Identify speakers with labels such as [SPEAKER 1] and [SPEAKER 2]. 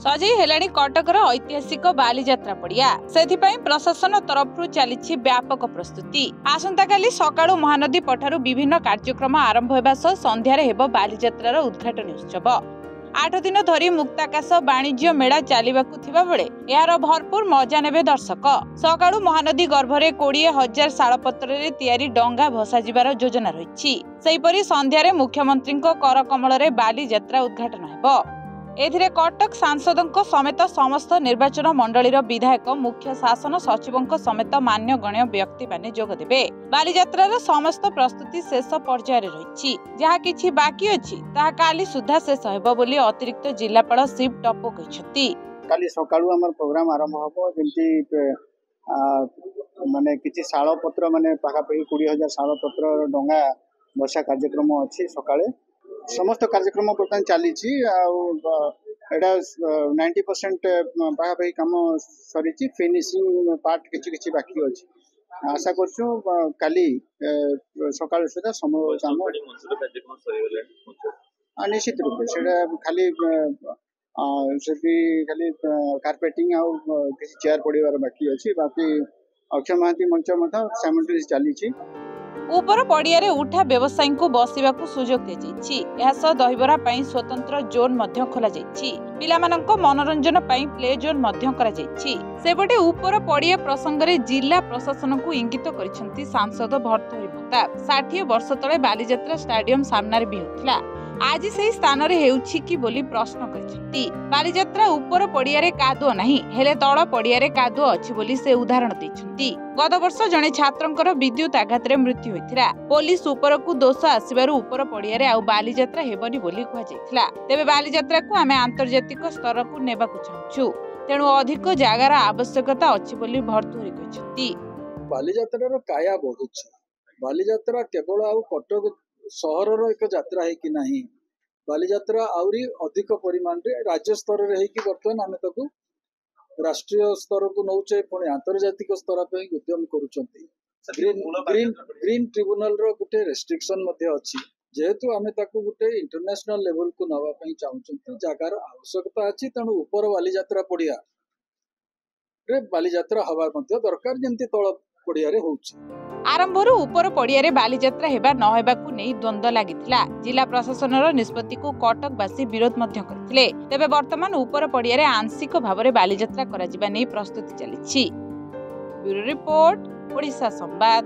[SPEAKER 1] सजई हेलाणी कटकर ऐतिहासिक बालीजात्रा पड़िया सेथिपाई प्रशासन तरफ चली व्यापक प्रस्तुति। आसंताकाली सकाळु महानदी पठारु विभिन्न कार्यक्रम आरंभ होगा सह संध्यारे हेबो बालीजात्रार उद्घाटन उत्सव। 8 दिन धरी मुक्ताकाश वाणिज्य मेला चलिबाकु थिबा बेले यार भरपूर मजा नेबे दर्शक। सकाळु महानदी गर्भरे 20,000 शालपत्रे तैयारी डंगा भसा जिबार योजना रहिछि। सेहिपरि संध्यारे मुख्यमंत्री करकमल रे बालीजात्रा उद्घाटन हेबो। एथिरे कटक सांसदों समेत समस्त निर्वाचन मंडलीर विधायक मुख्य शासन सचिवों समेत मान्यगण्य व्यक्ति माने जोग देबे। बालीजात्रार समस्त प्रस्तुति शेष पर्यायर रहिछि। जहा किछि बाकी अछि ताहा काली सुधा शेष हेबो बोली अतिरिक्त जिल्लापाल शिव टप्पो कहिसथि।
[SPEAKER 2] काली सकाळु हमर प्रोग्राम आरंभ हबो जेंति माने किछि शाल पत्र माने पाखा पई 20,000 शाल पत्र डंगा बसा कार्यक्रम अछि। सकाळे समस्त कार्यक्रम बर्तमान चली 90% पाखापाखि काम सरी फिनिशिंग पार्ट किसी बाकी अच्छी। आशा करछु काली सकाळ सुधा समय काम निश्चित रूप से खाली खाली कार्पेटिंग चेयर पड़े बाकी अच्छी। बाकी अक्षय महांती मंच साइमल्टेनियस चली।
[SPEAKER 1] ऊपर पड़िया रे उठा व्यवसायी को बसिबाकु सुजोग दे जाइछि। एहासह दहिबरा पई स्वतंत्र जोन मध्य खोला जाइछि। पिलामानंको मनोरंजन पई प्ले जोन मध्य करा जाइछि। सेबटे ऊपर पड़िया प्रसंग रे जिला प्रशासन को इंगित करिसंती सांसद भर्तृहरि प्रताप। 60 वर्ष तळे बालीजात्रा स्टेडियम सामने भी होतला। आज से स्थान रे हेउछि कि बोली प्रश्न करिसंती। बालीजात्रा ऊपर पड़िया रे कादुओ नाही हेले तळ पड़िया रे कादुओ अछि बोली से उदाहरण दैछंती। गत वर्ष जने छात्रंकर विद्युत आघात रे मृत्यु होइथिला। पुलिस ऊपर को दोष आसीबारु ऊपर पड़िया रे आउ बालीजात्रा हेबनी बोली कुहा जायथिला। तेबे बालीजात्रा को आमे आंतर्जातिक स्तर को नेबाकु चाहछु। तेणु अधिक जागार आवश्यकता अछि बोली भर्तृहरि कहिसंती।
[SPEAKER 3] बालीजात्रा रो काया बढ़ुछि। बालीजात्रा केवल आउ कटक सहर एक यात्रा है कि नहीं। बालीजात्रा आउरी अधिक परिमाण रे राज्य स्तर रे है कि वर्तमान आमे ताकू राष्ट्रीय स्तर को नौचे पुणी आंतर्जातिक स्तर पे उद्यम करूचंती। ग्रीन ट्रिब्यूनल रो गुटे रेस्ट्रिक्शन मध्ये अछि। जेहेतु आमे ताकू गुटे इंटरनेशनल लेवल को नवा पई चाहूचंती। जागार आवश्यकता अछि। तेणु ऊपर बालीजात्रा पड़िया रे बालीजात्रा हवा मध्ये दरकार जेंति तळ पड़िया रे होउछि।
[SPEAKER 1] आरंभरू ऊपर पड़िया रे बालीजात्रा हेबा न हेबाकू नै द्वंद्व लागिथिला। जिला प्रशासनर निष्पत्ति को कटकवासी विरोध मध्य करथिले। तेबे वर्तमान ऊपर पड़िया रे आंशिक भावरे बालीजात्रा करा जिबा नै प्रस्तुति चलिछि। ब्यूरो रिपोर्ट ओडिशा संवाद।